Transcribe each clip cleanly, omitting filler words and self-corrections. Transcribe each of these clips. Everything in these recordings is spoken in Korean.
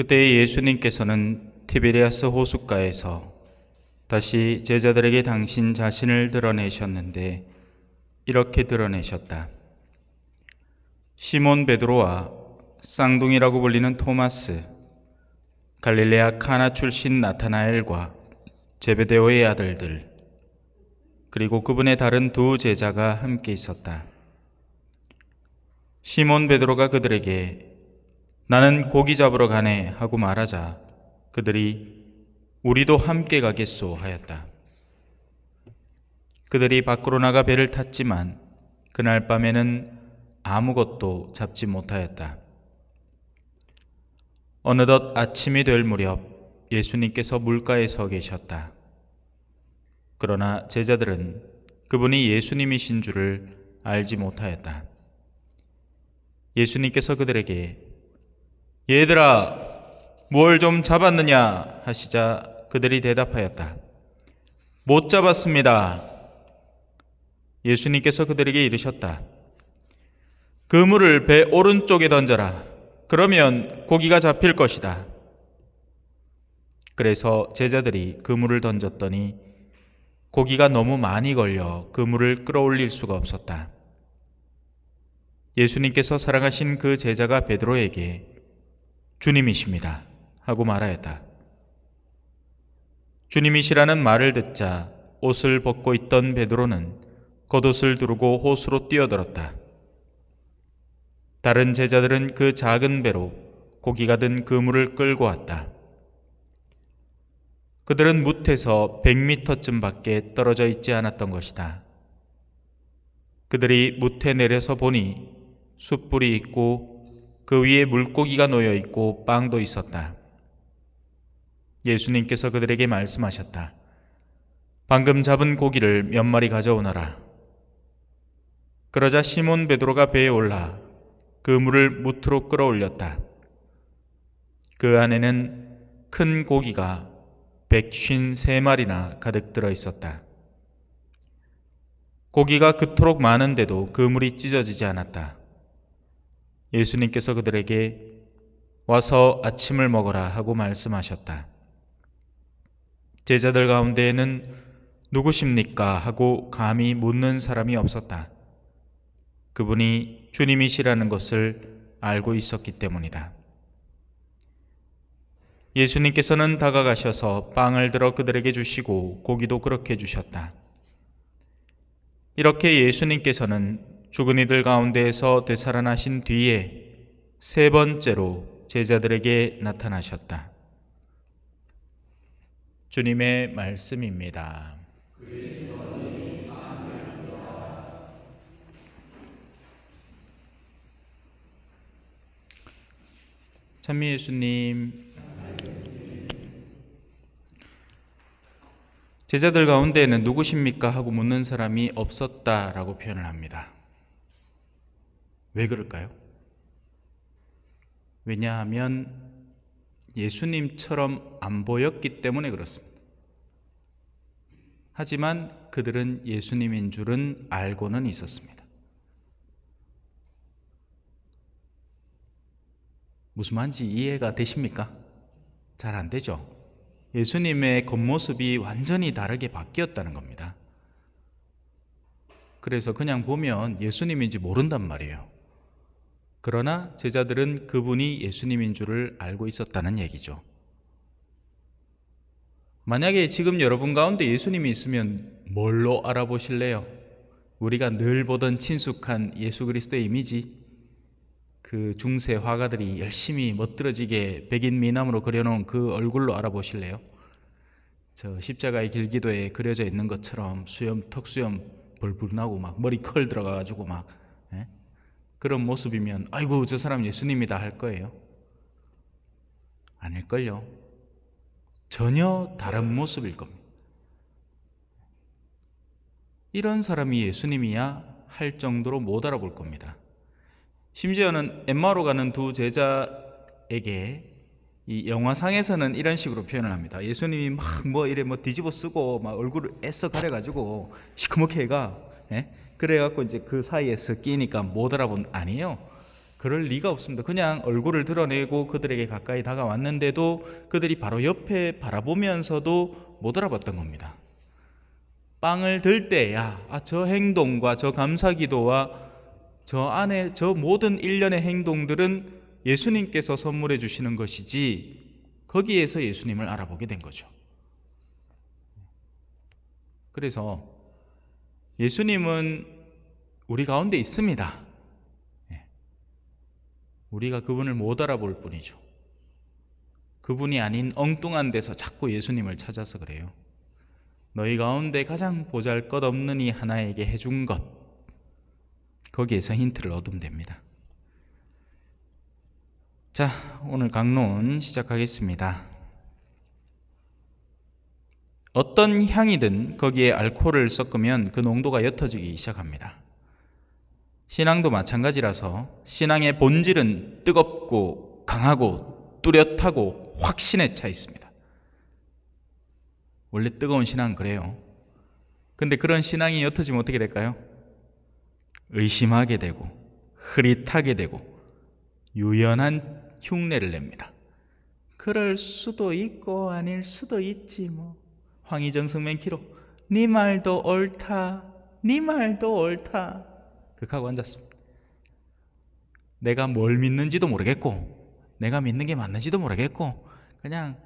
그때 예수님께서는 티베리아스 호숫가에서 다시 제자들에게 당신 자신을 드러내셨는데 이렇게 드러내셨다. 시몬 베드로와 쌍둥이라고 불리는 토마스, 갈릴레아 카나 출신 나타나엘과 제베데오의 아들들, 그리고 그분의 다른 두 제자가 함께 있었다. 시몬 베드로가 그들에게 나는 고기 잡으러 가네 하고 말하자 그들이 우리도 함께 가겠소 하였다. 그들이 밖으로 나가 배를 탔지만 그날 밤에는 아무것도 잡지 못하였다. 어느덧 아침이 될 무렵 예수님께서 물가에 서 계셨다. 그러나 제자들은 그분이 예수님이신 줄을 알지 못하였다. 예수님께서 그들에게 얘들아 뭘 좀 잡았느냐 하시자 그들이 대답하였다. 못 잡았습니다. 예수님께서 그들에게 이르셨다. 그물을 배 오른쪽에 던져라. 그러면 고기가 잡힐 것이다. 그래서 제자들이 그물을 던졌더니 고기가 너무 많이 걸려 그물을 끌어올릴 수가 없었다. 예수님께서 사랑하신 그 제자가 베드로에게 주님이십니다 하고 말하였다. 주님이시라는 말을 듣자 옷을 벗고 있던 베드로는 겉옷을 두르고 호수로 뛰어들었다. 다른 제자들은 그 작은 배로 고기가 든 그물을 끌고 왔다. 그들은 뭇에서 100m쯤 밖에 떨어져 있지 않았던 것이다. 그들이 뭇에 내려서 보니 숯불이 있고 그 위에 물고기가 놓여 있고 빵도 있었다. 예수님께서 그들에게 말씀하셨다. 방금 잡은 고기를 몇 마리 가져오너라. 그러자 시몬 베드로가 배에 올라 그물을 뭇으로 끌어올렸다. 그 안에는 큰 고기가 153마리나 가득 들어 있었다. 고기가 그토록 많은데도 그물이 찢어지지 않았다. 예수님께서 그들에게 와서 아침을 먹어라 하고 말씀하셨다. 제자들 가운데에는 누구십니까? 하고 감히 묻는 사람이 없었다. 그분이 주님이시라는 것을 알고 있었기 때문이다. 예수님께서는 다가가셔서 빵을 들어 그들에게 주시고 고기도 그렇게 주셨다. 이렇게 예수님께서는 죽은 이들 가운데에서 되살아나신 뒤에 세 번째로 제자들에게 나타나셨다. 주님의 말씀입니다. 찬미 예수님, 제자들 가운데에는 누구십니까? 하고 묻는 사람이 없었다라고 표현을 합니다. 왜 그럴까요? 왜냐하면 예수님처럼 안 보였기 때문에 그렇습니다. 하지만 그들은 예수님인 줄은 알고는 있었습니다. 무슨 말인지 이해가 되십니까? 잘 안 되죠? 예수님의 겉모습이 완전히 다르게 바뀌었다는 겁니다. 그래서 그냥 보면 예수님인지 모른단 말이에요. 그러나 제자들은 그분이 예수님인 줄을 알고 있었다는 얘기죠. 만약에 지금 여러분 가운데 예수님이 있으면 뭘로 알아보실래요? 우리가 늘 보던 친숙한 예수 그리스도의 이미지, 그 중세 화가들이 열심히 멋들어지게 백인 미남으로 그려놓은 그 얼굴로 알아보실래요? 저 십자가의 길기도에 그려져 있는 것처럼 턱수염 벌벌 나고 막 머리 컬 들어가가지고 막 그런 모습이면 아이고 저 사람 예수님이다 할 거예요? 아닐걸요. 전혀 다른 모습일 겁니다. 이런 사람이 예수님이야 할 정도로 못 알아볼 겁니다. 심지어는 엠마오로 가는 두 제자에게 이 영화상에서는 이런 식으로 표현을 합니다. 예수님이 막 이래 뒤집어 쓰고 막 얼굴을 애써 가려가지고 시커멓게 해가 그래갖고 이제 그 사이에서 끼니까 못 알아본 아니에요. 그럴 리가 없습니다. 그냥 얼굴을 드러내고 그들에게 가까이 다가왔는데도 그들이 바로 옆에 바라보면서도 못 알아봤던 겁니다. 빵을 들 때야 저 행동과 저 감사기도와 저 안에 저 모든 일련의 행동들은 예수님께서 선물해 주시는 것이지, 거기에서 예수님을 알아보게 된 거죠. 그래서 예수님은 우리 가운데 있습니다. 우리가 그분을 못 알아볼 뿐이죠. 그분이 아닌 엉뚱한 데서 자꾸 예수님을 찾아서 그래요. 너희 가운데 가장 보잘것없는 이 하나에게 해준 것, 거기에서 힌트를 얻으면 됩니다. 자, 오늘 강론 시작하겠습니다. 어떤 향이든 거기에 알코올을 섞으면 그 농도가 옅어지기 시작합니다. 신앙도 마찬가지라서 신앙의 본질은 뜨겁고 강하고 뚜렷하고 확신에 차 있습니다. 원래 뜨거운 신앙은 그래요. 근데 그런 신앙이 옅어지면 어떻게 될까요? 의심하게 되고 흐릿하게 되고 유연한 흉내를 냅니다. 그럴 수도 있고 아닐 수도 있지 뭐. 황희정 맨키로 네 말도 옳다, 네 말도 옳다 극하고 앉았습니다. 내가 뭘 믿는지도 모르겠고 내가 믿는 게 맞는지도 모르겠고 그냥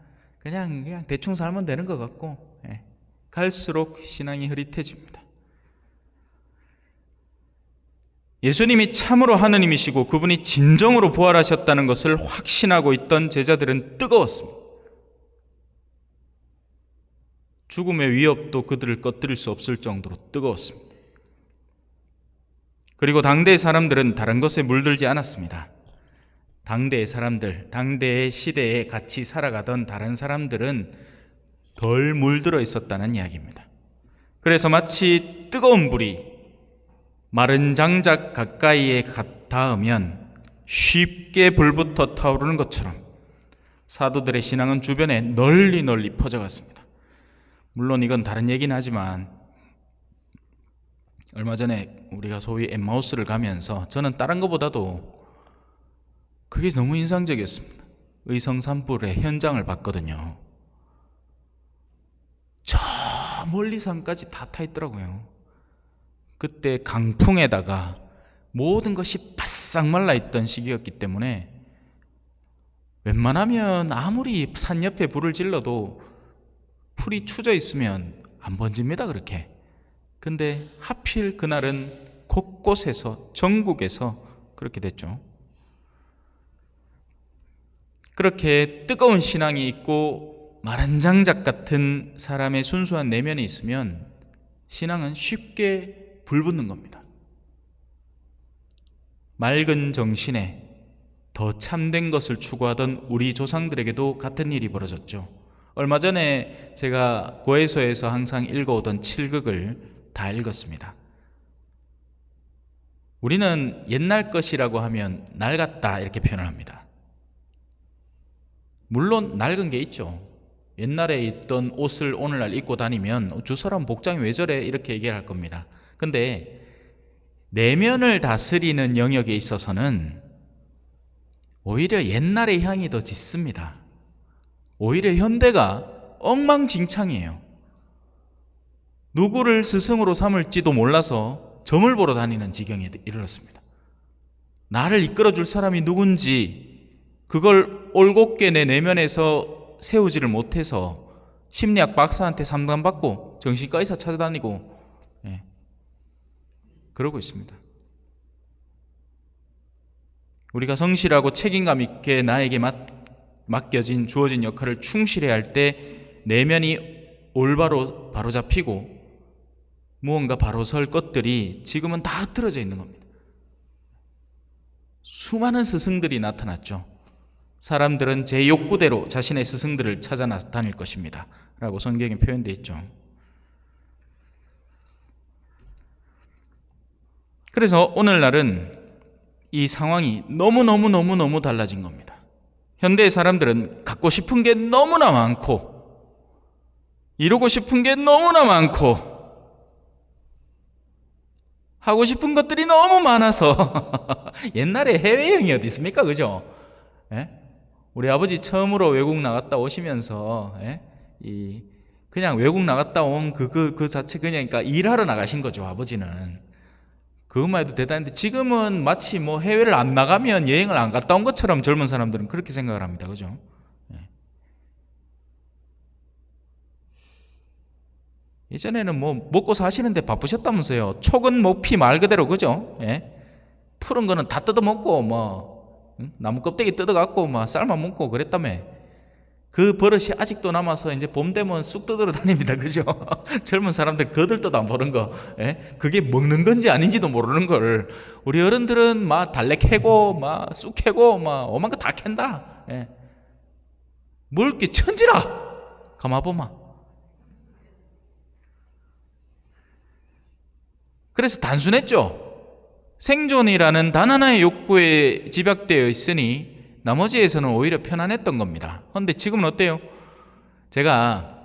대충 살면 되는 것 같고, 갈수록 신앙이 흐릿해집니다. 예수님이 참으로 하느님이시고 그분이 진정으로 부활하셨다는 것을 확신하고 있던 제자들은 뜨거웠습니다. 죽음의 위협도 그들을 꺼뜨릴 수 없을 정도로 뜨거웠습니다. 그리고 당대의 사람들은 다른 것에 물들지 않았습니다. 당대의 사람들, 당대의 시대에 같이 살아가던 다른 사람들은 덜 물들어 있었다는 이야기입니다. 그래서 마치 뜨거운 불이 마른 장작 가까이에 닿으면 쉽게 불부터 타오르는 것처럼 사도들의 신앙은 주변에 널리 퍼져갔습니다. 물론 이건 다른 얘기는 하지만 얼마 전에 우리가 소위 엠마우스를 가면서 저는 다른 것보다도 그게 너무 인상적이었습니다. 의성산불의 현장을 봤거든요. 저 멀리 산까지 다 타 있더라고요. 그때 강풍에다가 모든 것이 바싹 말라있던 시기였기 때문에 웬만하면 아무리 산 옆에 불을 질러도 풀이 추져 있으면 안 번집니다, 그렇게. 근데 하필 그날은 곳곳에서, 전국에서 그렇게 됐죠. 그렇게 뜨거운 신앙이 있고 마른 장작 같은 사람의 순수한 내면이 있으면 신앙은 쉽게 불붙는 겁니다. 맑은 정신에 더 참된 것을 추구하던 우리 조상들에게도 같은 일이 벌어졌죠. 얼마 전에 제가 고해소에서 항상 읽어오던 칠극을 다 읽었습니다. 우리는 옛날 것이라고 하면 낡았다 이렇게 표현을 합니다. 물론 낡은 게 있죠. 옛날에 있던 옷을 오늘날 입고 다니면 저 사람 복장이 왜 저래 이렇게 얘기할 겁니다. 근데 내면을 다스리는 영역에 있어서는 오히려 옛날의 향이 더 짙습니다. 오히려 현대가 엉망진창이에요. 누구를 스승으로 삼을지도 몰라서 점을 보러 다니는 지경에 이르렀습니다. 나를 이끌어줄 사람이 누군지 그걸 올곧게 내 내면에서 세우지를 못해서 심리학 박사한테 상담받고 정신과 의사 찾아다니고 그러고 있습니다. 우리가 성실하고 책임감 있게 나에게 맡겨진 주어진 역할을 충실히 할 때 내면이 올바로 바로잡히고 무언가 바로 설 것들이 지금은 다 흐트러져 있는 겁니다. 수많은 스승들이 나타났죠. 사람들은 제 욕구대로 자신의 스승들을 찾아 다닐 것입니다 라고 성경에 표현되어 있죠. 그래서 오늘날은 이 상황이 너무 달라진 겁니다. 현대의 사람들은 갖고 싶은 게 너무나 많고 이루고 싶은 게 너무나 많고 하고 싶은 것들이 너무 많아서 옛날에 해외여행이 어디 있습니까? 그죠? 예? 우리 아버지 처음으로 외국 나갔다 오시면서 그냥 외국 나갔다 온 그 자체 그러니까 일하러 나가신 거죠, 아버지는. 그것만 해도 대단한데 지금은 마치 뭐 해외를 안 나가면 여행을 안 갔다 온 것처럼 젊은 사람들은 그렇게 생각을 합니다. 그죠? 예전에는 뭐 먹고 사시는데 바쁘셨다면서요. 촉은 목피 말 그대로. 그죠? 푸른 거는 다 뜯어먹고 뭐 나무 껍데기 뜯어갖고 막 삶아 먹고 그랬다며. 그 버릇이 아직도 남아서 이제 봄 되면 쑥 뜯으러 다닙니다. 그죠? 젊은 사람들 거들떠도 안 보는 거. 그게 먹는 건지 아닌지도 모르는 걸 우리 어른들은 막 달래 캐고 막 쑥 캐고 막 오만 거 다 캔다. 뭘 이렇게 천지라 가마보마. 그래서 단순했죠. 생존이라는 단 하나의 욕구에 집약되어 있으니 나머지에서는 오히려 편안했던 겁니다. 그런데 지금은 어때요? 제가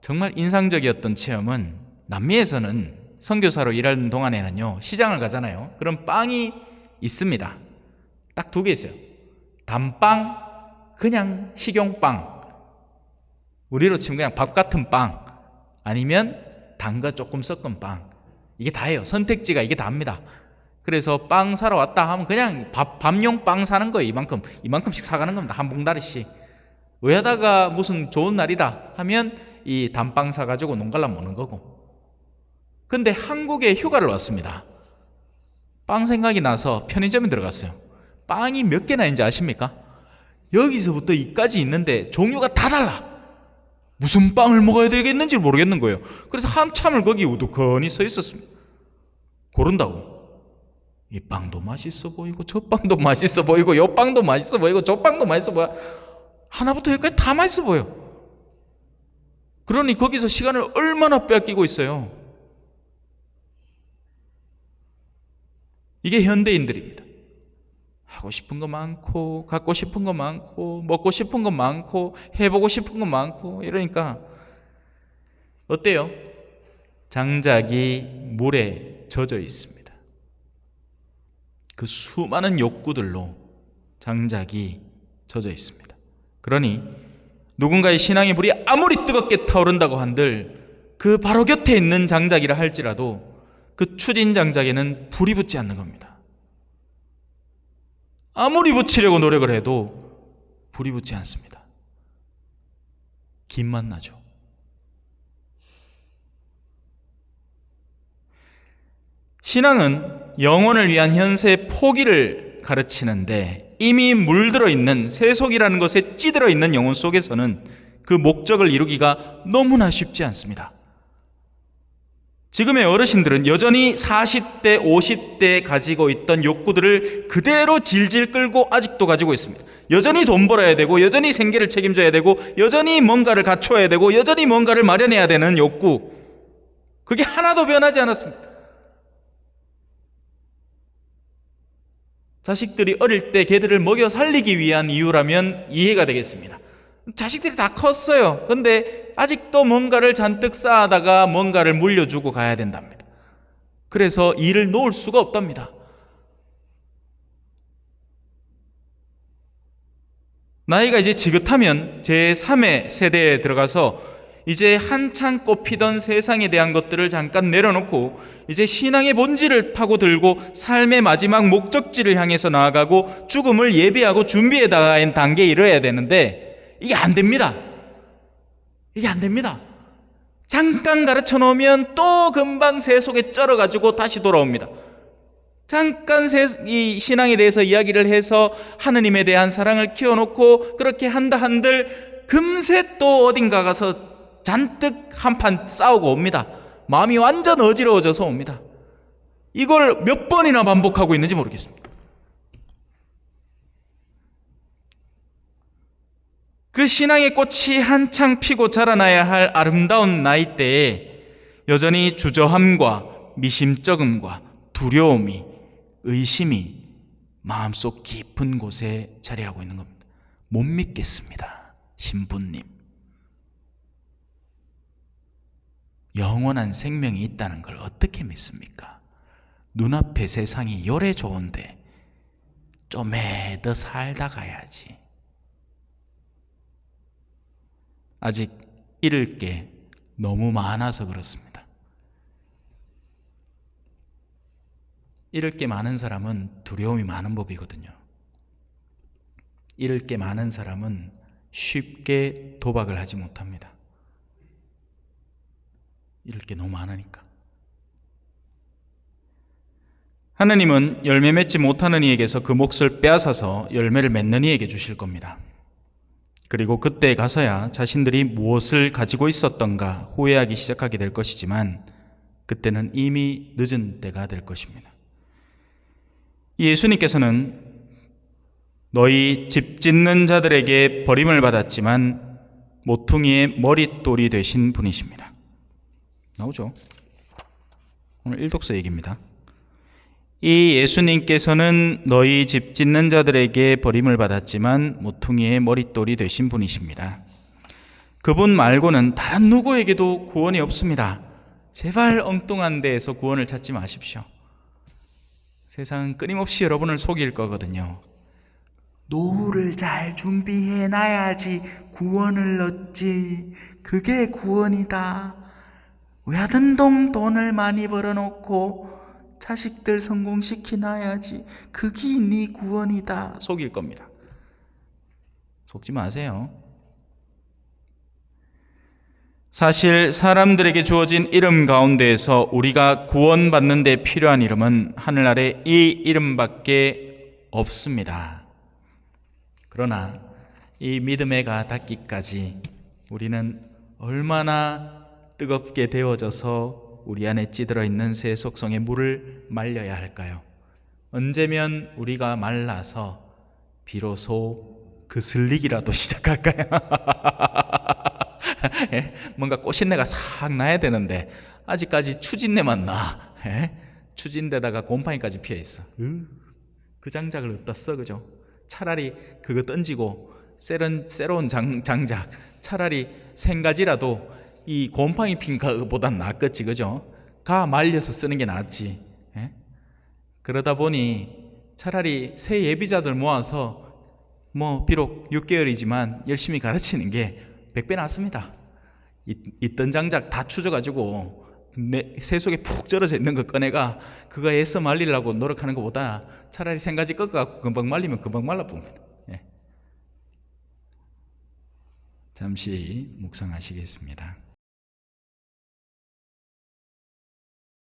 정말 인상적이었던 체험은 남미에서는 선교사로 일하는 동안에는요, 시장을 가잖아요. 그럼 빵이 있습니다. 딱 두 개 있어요. 단빵, 그냥 식용빵. 우리로 치면 그냥 밥 같은 빵, 아니면 단 거 조금 섞은 빵. 이게 다예요. 선택지가 이게 다입니다. 그래서 빵 사러 왔다 하면 그냥 밥용 빵 사는 거예요. 이만큼씩 사가는 겁니다. 한 봉다리씩. 왜 하다가 무슨 좋은 날이다 하면 이 단빵 사가지고 농갈라 먹는 거고. 근데 한국에 휴가를 왔습니다. 빵 생각이 나서 편의점에 들어갔어요. 빵이 몇 개나 있는지 아십니까? 여기서부터 이까지 있는데 종류가 다 달라. 무슨 빵을 먹어야 되겠는지 모르겠는 거예요. 그래서 한참을 거기 우두커니 서 있었습니다. 고른다고. 이 빵도 맛있어 보이고 저 빵도 맛있어 보이고 요 빵도 맛있어 보이고 저 빵도 맛있어 보여. 하나부터 여기까지 다 맛있어 보여. 그러니 거기서 시간을 얼마나 뺏기고 있어요. 이게 현대인들입니다. 하고 싶은 거 많고 갖고 싶은 거 많고 먹고 싶은 거 많고 해보고 싶은 거 많고 이러니까 어때요? 장작이 물에 젖어 있습니다. 그 수많은 욕구들로 장작이 젖어 있습니다. 그러니 누군가의 신앙의 불이 아무리 뜨겁게 타오른다고 한들 그 바로 곁에 있는 장작이라 할지라도 그 추진 장작에는 불이 붙지 않는 겁니다. 아무리 붙이려고 노력을 해도 불이 붙지 않습니다. 김만 나죠. 신앙은 영혼을 위한 현세의 포기를 가르치는데 이미 물들어 있는 세속이라는 것에 찌들어 있는 영혼 속에서는 그 목적을 이루기가 너무나 쉽지 않습니다. 지금의 어르신들은 여전히 40대, 50대에 가지고 있던 욕구들을 그대로 질질 끌고 아직도 가지고 있습니다. 여전히 돈 벌어야 되고 여전히 생계를 책임져야 되고 여전히 뭔가를 갖춰야 되고 여전히 뭔가를 마련해야 되는 욕구, 그게 하나도 변하지 않았습니다. 자식들이 어릴 때 걔들을 먹여 살리기 위한 이유라면 이해가 되겠습니다. 자식들이 다 컸어요. 근데 아직도 뭔가를 잔뜩 쌓아다가 뭔가를 물려주고 가야 된답니다. 그래서 일을 놓을 수가 없답니다. 나이가 이제 지긋하면 제3의 세대에 들어가서 이제 한창 꽃피던 세상에 대한 것들을 잠깐 내려놓고 이제 신앙의 본질을 파고들고 삶의 마지막 목적지를 향해서 나아가고 죽음을 예비하고 준비해 나가는 단계에 이르러야 되는데 이게 안 됩니다. 이게 안 됩니다. 잠깐 가르쳐 놓으면 또 금방 세속에 쩔어가지고 다시 돌아옵니다. 잠깐 이 신앙에 대해서 이야기를 해서 하느님에 대한 사랑을 키워놓고 그렇게 한다 한들 금세 또 어딘가 가서 잔뜩 한판 싸우고 옵니다. 마음이 완전 어지러워져서 옵니다. 이걸 몇 번이나 반복하고 있는지 모르겠습니다. 그 신앙의 꽃이 한창 피고 자라나야 할 아름다운 나이대에 여전히 주저함과 미심쩍음과 두려움이, 의심이 마음속 깊은 곳에 자리하고 있는 겁니다. 못 믿겠습니다. 신부님, 영원한 생명이 있다는 걸 어떻게 믿습니까? 눈앞에 세상이 요래 좋은데 좀에 더 살다 가야지. 아직 잃을 게 너무 많아서 그렇습니다. 잃을 게 많은 사람은 두려움이 많은 법이거든요. 잃을 게 많은 사람은 쉽게 도박을 하지 못합니다. 잃을 게 너무 많으니까. 하느님은 열매 맺지 못하는 이에게서 그 몫을 빼앗아서 열매를 맺는 이에게 주실 겁니다. 그리고 그때에 가서야 자신들이 무엇을 가지고 있었던가 후회하기 시작하게 될 것이지만 그때는 이미 늦은 때가 될 것입니다. 예수님께서는 너희 집 짓는 자들에게 버림을 받았지만 모퉁이의 머릿돌이 되신 분이십니다. 나오죠? 오늘 일독서 얘기입니다. 이 예수님께서는 너희 집 짓는 자들에게 버림을 받았지만 모퉁이의 머릿돌이 되신 분이십니다. 그분 말고는 다른 누구에게도 구원이 없습니다. 제발 엉뚱한 데에서 구원을 찾지 마십시오. 세상은 끊임없이 여러분을 속일 거거든요. 노후를 잘 준비해놔야지 구원을 얻지. 그게 구원이다. 외아든동 돈을 많이 벌어놓고 자식들 성공시켜놔야지. 그게 네 구원이다. 속일 겁니다. 속지 마세요. 사실 사람들에게 주어진 이름 가운데에서 우리가 구원받는 데 필요한 이름은 하늘 아래 이 이름밖에 없습니다. 그러나 이 믿음의 해가 닿기까지 우리는 얼마나 뜨겁게 데워져서 우리 안에 찌들어 있는 새 속성의 물을 말려야 할까요? 언제면 우리가 말라서 비로소 그슬리기라도 시작할까요? 뭔가 꽃신내가 싹 나야 되는데 아직까지 추진내만 나. 추진대다가 곰팡이까지 피어있어. 그 장작을 어디다 써, 그죠? 차라리 그거 던지고 새로운 장작 차라리 생가지라도 이 곰팡이 핀 거보단 낫겠지, 그죠? 가 말려서 쓰는 게 낫지. 그러다 보니 차라리 새 예비자들 모아서 비록 6개월이지만 열심히 가르치는 게 100배 낫습니다. 있던 장작 다 추져가지고 새 속에 푹 절어져 있는 거 꺼내가 그거 애써 말리려고 노력하는 것보다 차라리 생가지 꺾어갖고 금방 말리면 금방 말라봅니다. 잠시 묵상하시겠습니다.